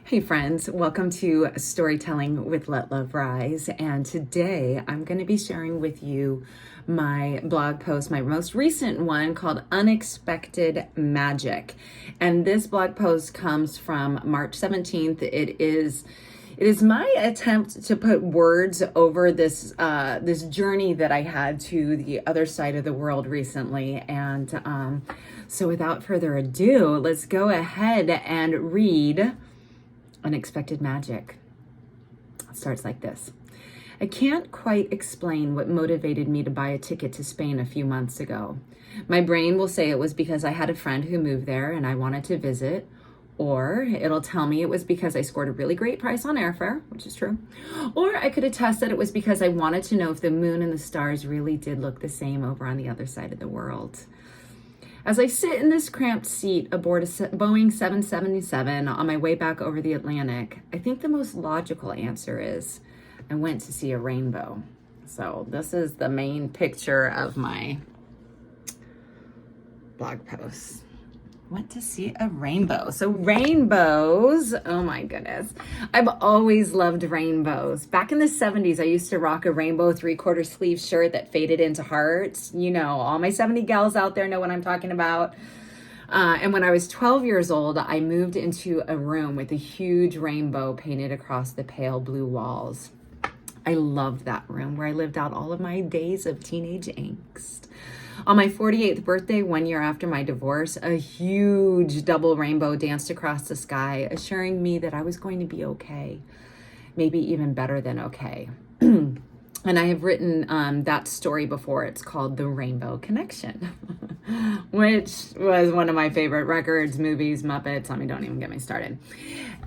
Hey friends, welcome to Storytelling with Let Love Rise. And today I'm going to be sharing with you my blog post, my most recent one called Unexpected Magic. And this blog post comes from March 17th. It is my attempt to put words over this journey that I had to the other side of the world recently. And so without further ado, let's go ahead and read Unexpected Magic. It starts like this. I can't quite explain what motivated me to buy a ticket to Spain a few months ago. My brain will say it was because I had a friend who moved there and I wanted to visit, or it'll tell me it was because I scored a really great price on airfare, which is true, or I could attest that it was because I wanted to know if the moon and the stars really did look the same over on the other side of the world. As I sit in this cramped seat aboard a Boeing 777 on my way back over the Atlantic, I think the most logical answer is I went to see a rainbow. So this is the main picture of my blog post. Went to see a rainbow. So rainbows, oh my goodness. I've always loved rainbows. Back in the 70s, I used to rock a rainbow 3/4 sleeve shirt that faded into hearts. You know, all my 70 gals out there know what I'm talking about. And when I was 12 years old, I moved into a room with a huge rainbow painted across the pale blue walls. I loved that room where I lived out all of my days of teenage angst. On my 48th birthday, 1 year after my divorce, a huge double rainbow danced across the sky, assuring me that I was going to be okay, maybe even better than okay. And I have written that story before. It's called The Rainbow Connection, which was one of my favorite records, movies, Muppets. I mean, don't even get me started.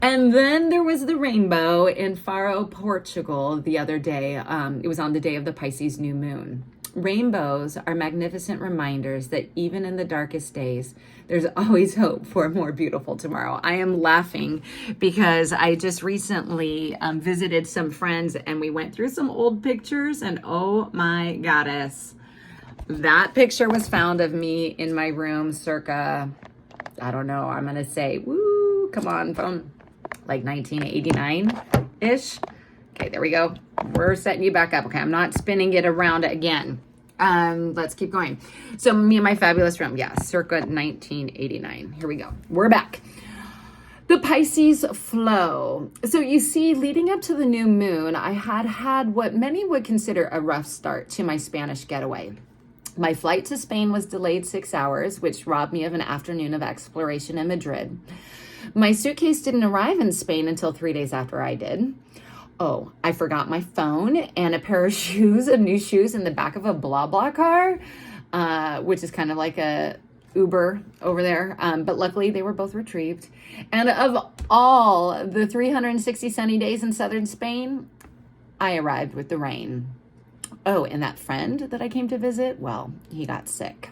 And then there was the rainbow in Faro, Portugal the other day. It was on the day of the Pisces new moon. Rainbows are magnificent reminders that even in the darkest days, there's always hope for a more beautiful tomorrow. I am laughing because I just recently visited some friends and we went through some old pictures, and oh my goddess, that picture was found of me in my room circa, I don't know, I'm going to say, woo, come on, phone, like 1989-ish. Okay, there we go. We're setting you back up. Okay, I'm not spinning it around again. Let's keep going. So me and my fabulous room. Yeah, circa 1989. Here we go. We're back. The Pisces flow. So you see, leading up to the new moon, I had what many would consider a rough start to my Spanish getaway. My flight to Spain was delayed 6 hours, which robbed me of an afternoon of exploration in Madrid. My suitcase didn't arrive in Spain until 3 days after I did. Oh, I forgot my phone and a pair of new shoes in the back of a blah blah car, which is kind of like a Uber over there. But luckily they were both retrieved. And of all the 360 sunny days in southern Spain, I arrived with the rain. Oh, and that friend that I came to visit, well, he got sick.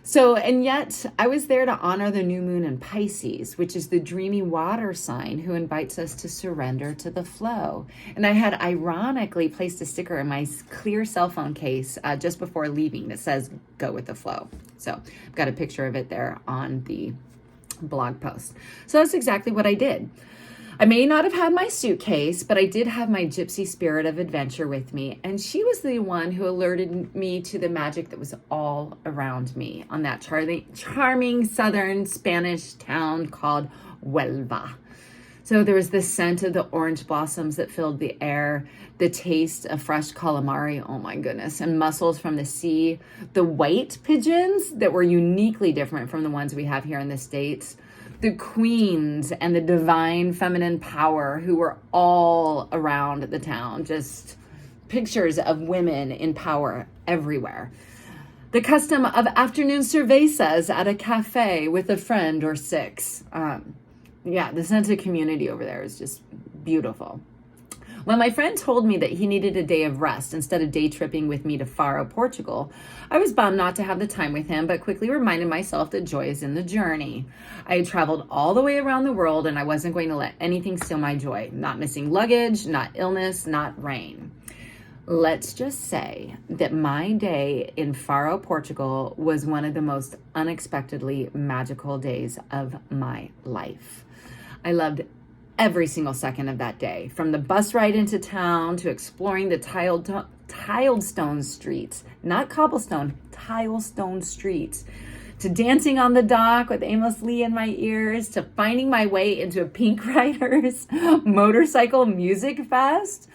So, and yet I was there to honor the new moon in Pisces, which is the dreamy water sign who invites us to surrender to the flow. And I had ironically placed a sticker in my clear cell phone case just before leaving that says, go with the flow. So I've got a picture of it there on the blog post. So that's exactly what I did. I may not have had my suitcase, but I did have my gypsy spirit of adventure with me. And she was the one who alerted me to the magic that was all around me on that charming southern Spanish town called Huelva. So there was the scent of the orange blossoms that filled the air, the taste of fresh calamari, oh my goodness, and mussels from the sea, the white pigeons that were uniquely different from the ones we have here in the States, the queens and the divine feminine power who were all around the town, just pictures of women in power everywhere. The custom of afternoon cervezas at a cafe with a friend or six. The sense of community over there is just beautiful. When my friend told me that he needed a day of rest instead of day tripping with me to Faro, Portugal, I was bummed not to have the time with him, but quickly reminded myself that joy is in the journey. I had traveled all the way around the world and I wasn't going to let anything steal my joy. Not missing luggage, not illness, not rain. Let's just say that my day in Faro, Portugal was one of the most unexpectedly magical days of my life. I loved every single second of that day, from the bus ride into town to exploring the tiled stone streets, not cobblestone, tile stone streets, to dancing on the dock with Amos Lee in my ears, to finding my way into a Pink Riders motorcycle music fest,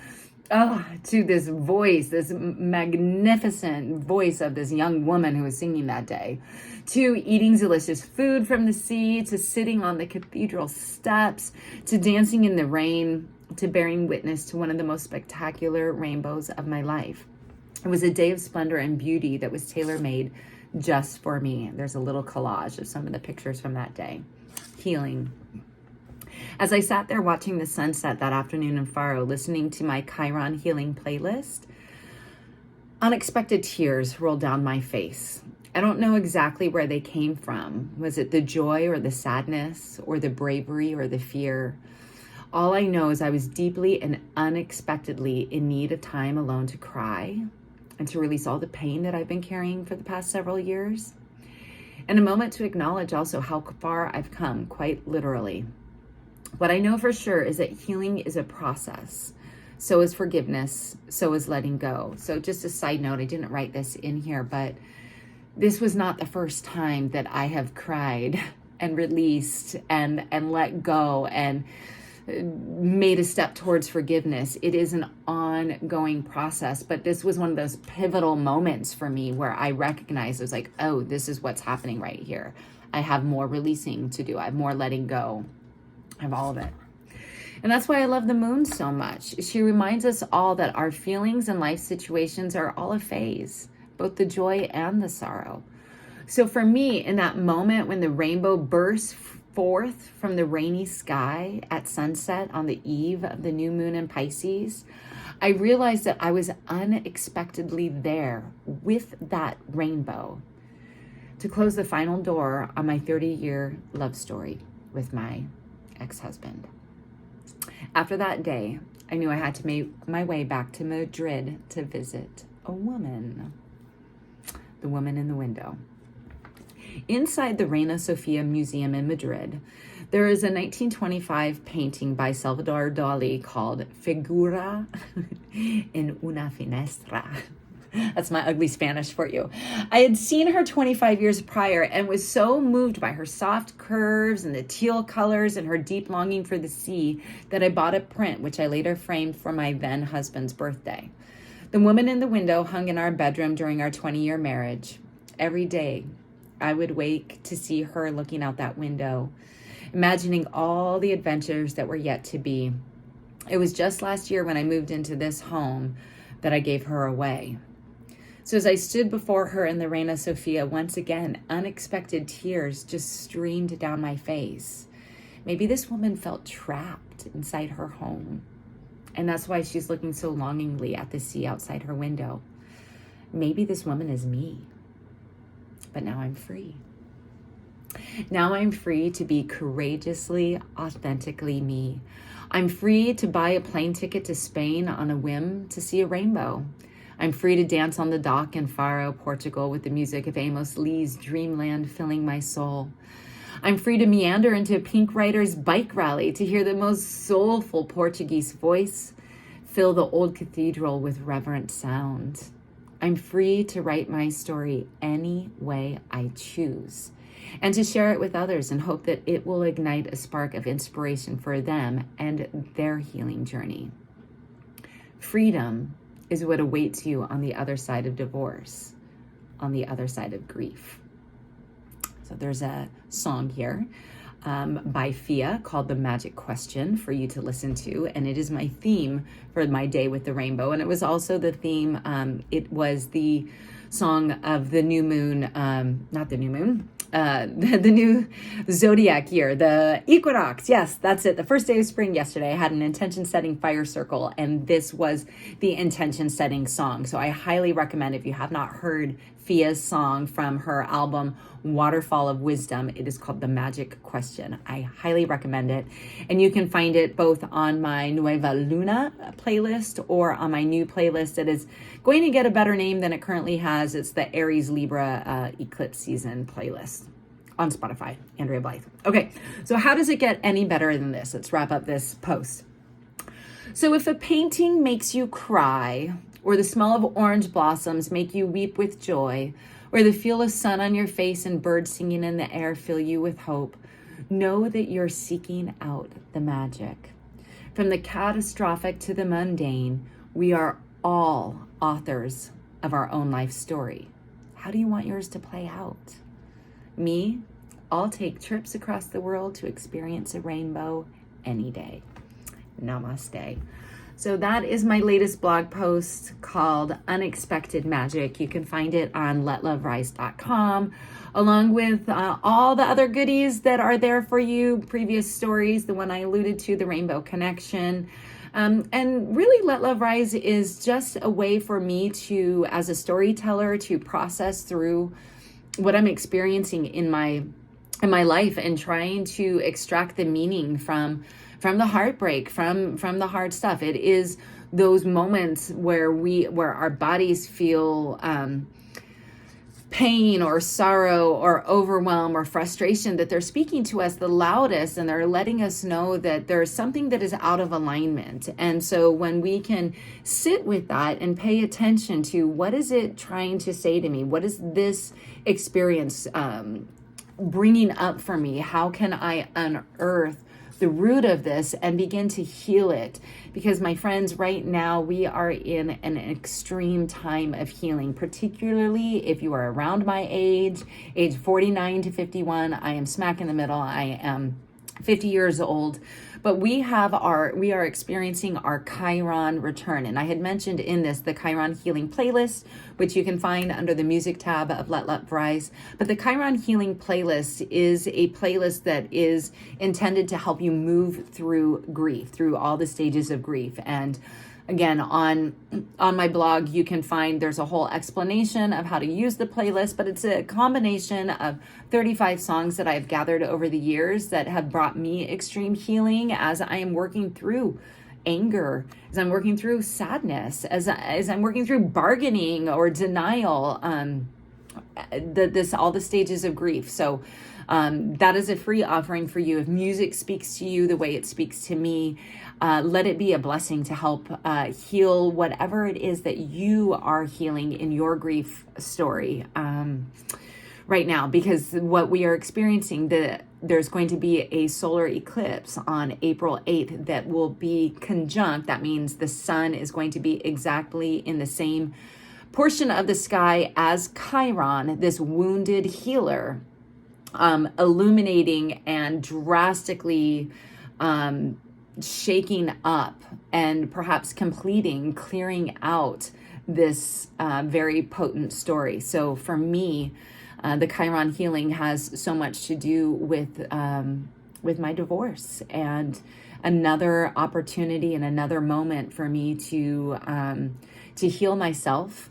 to this voice, this magnificent voice of this young woman who was singing that day, to eating delicious food from the sea, to sitting on the cathedral steps, to dancing in the rain, to bearing witness to one of the most spectacular rainbows of my life. It was a day of splendor and beauty that was tailor-made just for me. There's a little collage of some of the pictures from that day. Healing. As I sat there watching the sunset that afternoon in Faro, listening to my Chiron healing playlist, unexpected tears rolled down my face. I don't know exactly where they came from. Was it the joy or the sadness or the bravery or the fear? All I know is I was deeply and unexpectedly in need of time alone to cry and to release all the pain that I've been carrying for the past several years. And a moment to acknowledge also how far I've come, quite literally. What I know for sure is that healing is a process. So is forgiveness. So is letting go. So just a side note, I didn't write this in here, but this was not the first time that I have cried and released and let go and made a step towards forgiveness. It is an ongoing process, but this was one of those pivotal moments for me where I recognized, it was like, oh, this is what's happening right here. I have more releasing to do. I have more letting go. I have all of it. And that's why I love the moon so much. She reminds us all that our feelings and life situations are all a phase, both the joy and the sorrow. So for me, in that moment when the rainbow bursts forth from the rainy sky at sunset on the eve of the new moon in Pisces, I realized that I was unexpectedly there with that rainbow to close the final door on my 30-year love story with my ex-husband. After that day, I knew I had to make my way back to Madrid to visit a woman. The woman in the window. Inside the Reina Sofia Museum in Madrid, there is a 1925 painting by Salvador Dali called Figura en una finestra. That's my ugly Spanish for you. I had seen her 25 years prior and was so moved by her soft curves and the teal colors and her deep longing for the sea that I bought a print, which I later framed for my then husband's birthday. The woman in the window hung in our bedroom during our 20-year marriage. Every day, I would wake to see her looking out that window, imagining all the adventures that were yet to be. It was just last year when I moved into this home that I gave her away. So as I stood before her in the Reina Sofia, once again, unexpected tears just streamed down my face. Maybe this woman felt trapped inside her home, and that's why she's looking so longingly at the sea outside her window. Maybe this woman is me, but now I'm free. Now I'm free to be courageously, authentically me. I'm free to buy a plane ticket to Spain on a whim to see a rainbow. I'm free to dance on the dock in Faro, Portugal, with the music of Amos Lee's Dreamland filling my soul. I'm free to meander into a Pink Riders bike rally to hear the most soulful Portuguese voice fill the old cathedral with reverent sound. I'm free to write my story any way I choose and to share it with others and hope that it will ignite a spark of inspiration for them and their healing journey. Freedom is what awaits you on the other side of divorce, on the other side of grief. So there's a song here by Fia called The Magic Question for you to listen to. And it is my theme for my day with the rainbow. And it was also the theme, it was the song of the new moon, not the new moon, the new zodiac year, the equinox. Yes, that's it. The first day of spring yesterday, I had an intention setting fire circle, and this was the intention setting song. So I highly recommend, if you have not heard Fia's song from her album Waterfall of Wisdom, it is called The Magic Question. I highly recommend it. And you can find it both on my Nueva Luna playlist or on my new playlist that is going to get a better name than it currently has. It's the Aries Libra eclipse season playlist. on Spotify, Andrea Blythe. Okay, so how does it get any better than this? Let's wrap up this post. So if a painting makes you cry, or the smell of orange blossoms make you weep with joy, or the feel of sun on your face and birds singing in the air fill you with hope, know that you're seeking out the magic. From the catastrophic to the mundane, we are all authors of our own life story. How do you want yours to play out? Me, I'll take trips across the world to experience a rainbow any day. Namaste. So that is my latest blog post called Unexpected Magic. You can find it on letloverise.com, along with all the other goodies that are there for you, previous stories, the one I alluded to, the Rainbow Connection. And really, Let Love Rise is just a way for me to, as a storyteller, to process through what I'm experiencing in my life and trying to extract the meaning from the heartbreak, from the hard stuff. It is those moments where our bodies feel pain or sorrow or overwhelm or frustration, that they're speaking to us the loudest, and they're letting us know that there's something that is out of alignment. And so when we can sit with that and pay attention to what is it trying to say to me, what is this experience bringing up for me, how can I unearth the root of this and begin to heal it? Because my friends, right now we are in an extreme time of healing, particularly if you are around my age 49 to 51. I am smack in the middle. I am 50 years old, but we are experiencing our Chiron return. And I had mentioned in this, the Chiron Healing Playlist, which you can find under the music tab of Let Love Rise. But the Chiron Healing Playlist is a playlist that is intended to help you move through grief, through all the stages of grief. And again, on my blog, you can find, there's a whole explanation of how to use the playlist, but it's a combination of 35 songs that I've gathered over the years that have brought me extreme healing as I am working through anger, as I'm working through sadness, as I'm working through bargaining or denial, all the stages of grief. So that is a free offering for you. If music speaks to you the way it speaks to me, let it be a blessing to help heal whatever it is that you are healing in your grief story right now. Because what we are experiencing, there's going to be a solar eclipse on April 8th that will be conjunct. That means the sun is going to be exactly in the same portion of the sky as Chiron, this wounded healer, illuminating and drastically shaking up and perhaps clearing out this very potent story. So for me, the Chiron healing has so much to do with my divorce, and another opportunity and another moment for me to heal myself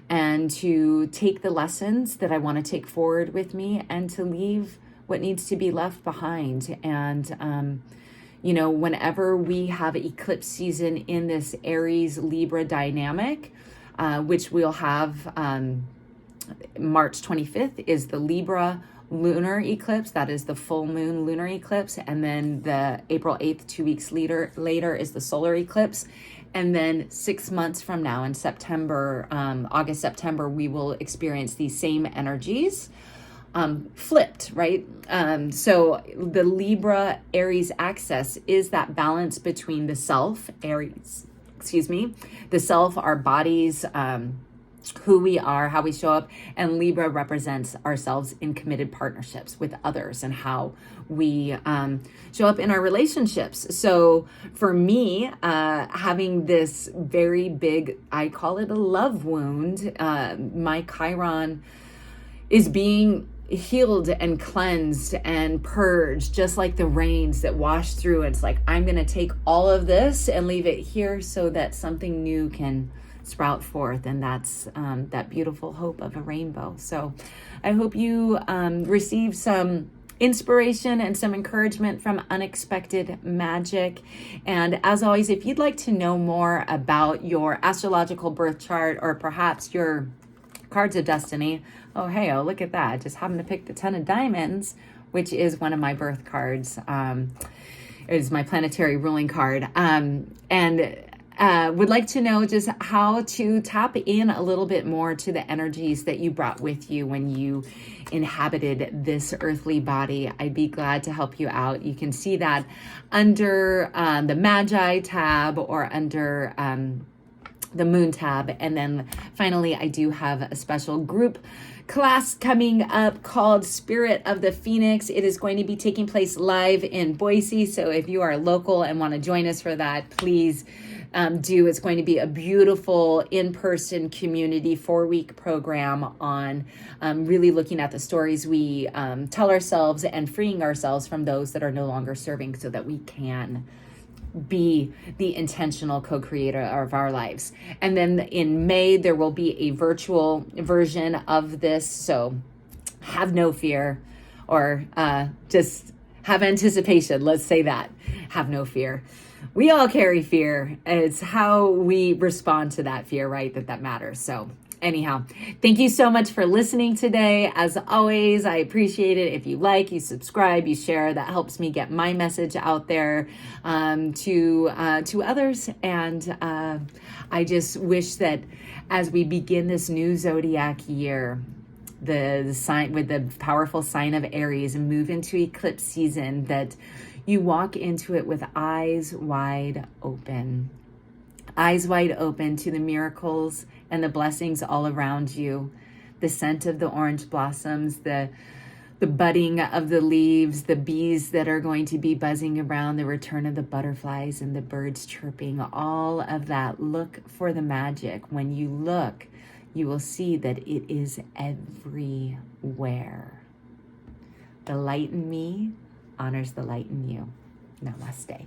and to take the lessons that I want to take forward with me and to leave what needs to be left behind. And whenever we have eclipse season in this Aries Libra dynamic, which we'll have March 25th is the Libra lunar eclipse. That is the full moon lunar eclipse. And then the April 8th, 2 weeks later is the solar eclipse. And then 6 months from now in September, August, September, we will experience these same energies flipped, right? So the Libra Aries axis is that balance between the self, the self, our bodies, who we are, how we show up, and Libra represents ourselves in committed partnerships with others and how we show up in our relationships. So for me, having this very big, I call it a love wound, my Chiron is being healed and cleansed and purged, just like the rains that wash through. It's like, I'm going to take all of this and leave it here so that something new can sprout forth. And that's that beautiful hope of a rainbow. So I hope you receive some inspiration and some encouragement from Unexpected Magic. And as always, if you'd like to know more about your astrological birth chart, or perhaps your cards of destiny. Oh, hey, oh, look at that. Just happened to pick the 10 of diamonds, which is one of my birth cards. It is my planetary ruling card. Would like to know just how to tap in a little bit more to the energies that you brought with you when you inhabited this earthly body. I'd be glad to help you out. You can see that under the Magi tab or under the Moon tab. And then finally, I do have a special group class coming up called Spirit of the Phoenix. It is going to be taking place live in Boise. So if you are local and want to join us for that, please do. It's going to be a beautiful in-person community 4-week program on really looking at the stories we tell ourselves and freeing ourselves from those that are no longer serving so that we can be the intentional co-creator of our lives. And then in May, there will be a virtual version of this. So have no fear, or just have anticipation. Let's say that. Have no fear. We all carry fear. It's how we respond to that fear, right? That matters. So anyhow, thank you so much for listening today. As always, I appreciate it. If you like, you subscribe, you share, that helps me get my message out there to others. And I just wish that as we begin this new zodiac year, the sign with the powerful sign of Aries and move into eclipse season, that you walk into it with eyes wide open. Eyes wide open to the miracles and the blessings all around you. The scent of the orange blossoms, the budding of the leaves, the bees that are going to be buzzing around, the return of the butterflies and the birds chirping, all of that. Look for the magic. When you look, you will see that it is everywhere. The light in me honors the light in you. Namaste.